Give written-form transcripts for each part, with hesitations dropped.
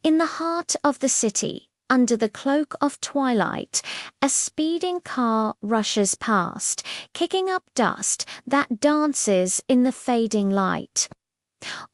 In the heart of the city, under the cloak of twilight, a speeding car rushes past, kicking up dust that dances in the fading light.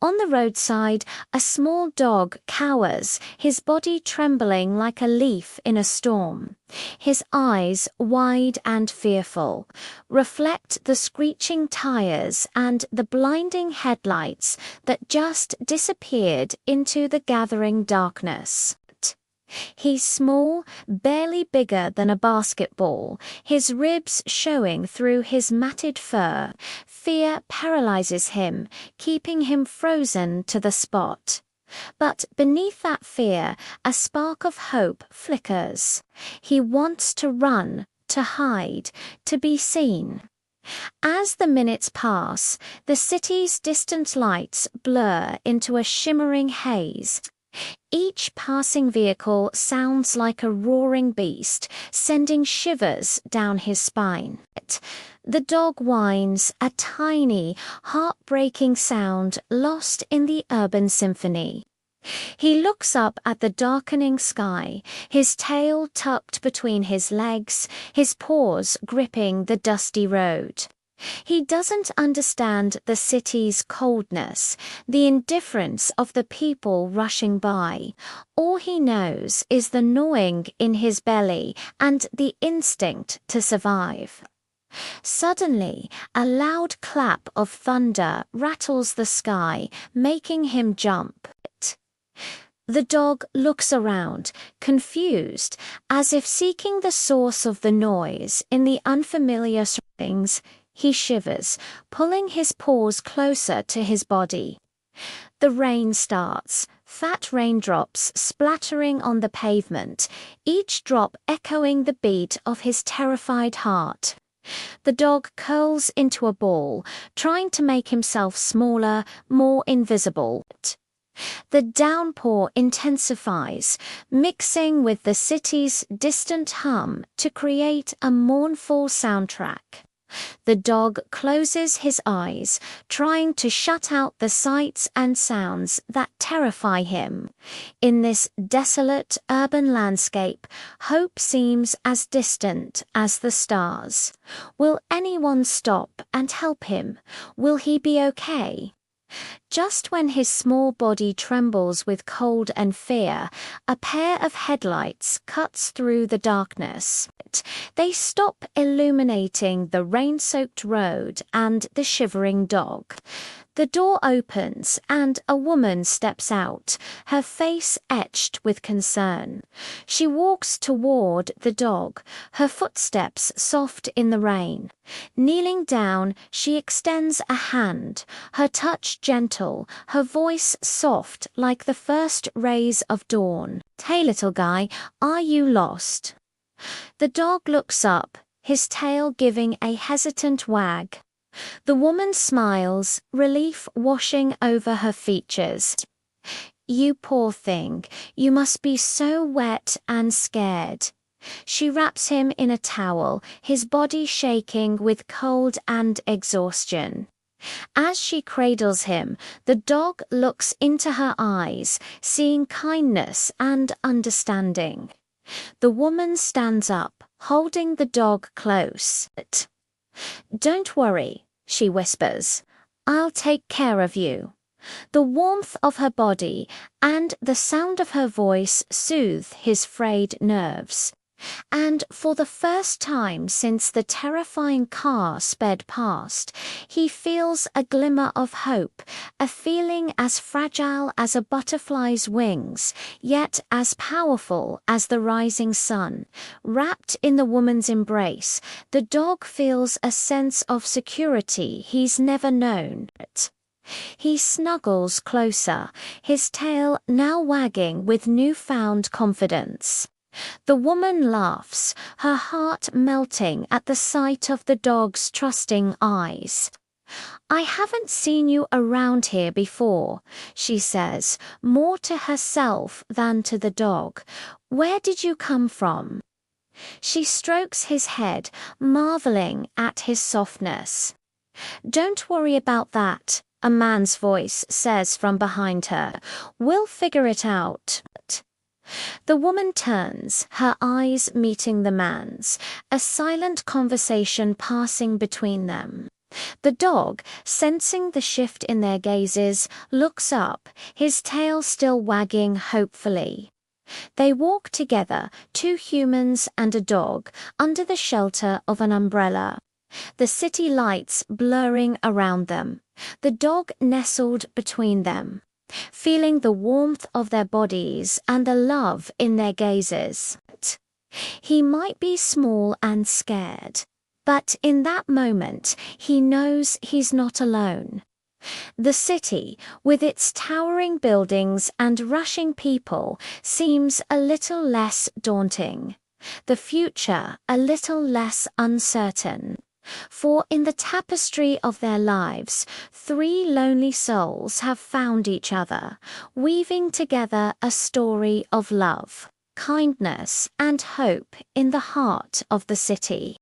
On the roadside, a small dog cowers, his body trembling like a leaf in a storm. His eyes, wide and fearful, reflect the screeching tires and the blinding headlights that just disappeared into the gathering darkness. He's small, barely bigger than a basketball, his ribs showing through his matted fur. Fear paralyzes him, keeping him frozen to the spot. But beneath that fear, a spark of hope flickers. He wants to run, to hide, to be seen. As the minutes pass, the city's distant lights blur into a shimmering haze. Each passing vehicle sounds like a roaring beast, sending shivers down his spine. The dog whines, a tiny, heartbreaking sound lost in the urban symphony. He looks up at the darkening sky, his tail tucked between his legs, his paws gripping the dusty road. He doesn't understand the city's coldness, the indifference of the people rushing by. All he knows is the gnawing in his belly and the instinct to survive. Suddenly, a loud clap of thunder rattles the sky, making him jump. The dog looks around, confused, as if seeking the source of the noise in the unfamiliar surroundings. He shivers, pulling his paws closer to his body. The rain starts, fat raindrops splattering on the pavement, each drop echoing the beat of his terrified heart. The dog curls into a ball, trying to make himself smaller, more invisible. The downpour intensifies, mixing with the city's distant hum to create a mournful soundtrack. The dog closes his eyes, trying to shut out the sights and sounds that terrify him. In this desolate urban landscape, hope seems as distant as the stars. Will anyone stop and help him? Will he be okay? Just when his small body trembles with cold and fear, a pair of headlights cuts through the darkness. They stop illuminating the rain-soaked road and the shivering dog. The door opens and a woman steps out, her face etched with concern. She walks toward the dog, her footsteps soft in the rain. Kneeling down, she extends a hand, her touch gentle, her voice soft like the first rays of dawn. "Hey, little guy, are you lost?" The dog looks up, his tail giving a hesitant wag. The woman smiles, relief washing over her features. "You poor thing, you must be so wet and scared." She wraps him in a towel, his body shaking with cold and exhaustion. As she cradles him, the dog looks into her eyes, seeing kindness and understanding. The woman stands up, holding the dog close. "Don't worry," she whispers. "I'll take care of you." The warmth of her body and the sound of her voice soothe his frayed nerves. And for the first time since the terrifying car sped past, he feels a glimmer of hope, a feeling as fragile as a butterfly's wings, yet as powerful as the rising sun. Wrapped in the woman's embrace, the dog feels a sense of security he's never known. He snuggles closer, his tail now wagging with newfound confidence. The woman laughs, her heart melting at the sight of the dog's trusting eyes. "I haven't seen you around here before," she says, more to herself than to the dog. "Where did you come from?" She strokes his head, marveling at his softness. "Don't worry about that. a man's voice says from behind her. "We'll figure it out." The woman turns, her eyes meeting the man's, a silent conversation passing between them. The dog, sensing the shift in their gazes, looks up, his tail still wagging hopefully. They walk together, two humans and a dog, under the shelter of an umbrella. The city lights blurring around them, the dog nestled between them, feeling the warmth of their bodies and the love in their gazes. He might be small and scared, but in that moment he knows he's not alone. The city, with its towering buildings and rushing people, seems a little less daunting. The future a little less uncertain. For in the tapestry of their lives, three lonely souls have found each other, weaving together a story of love, kindness, and hope in the heart of the city.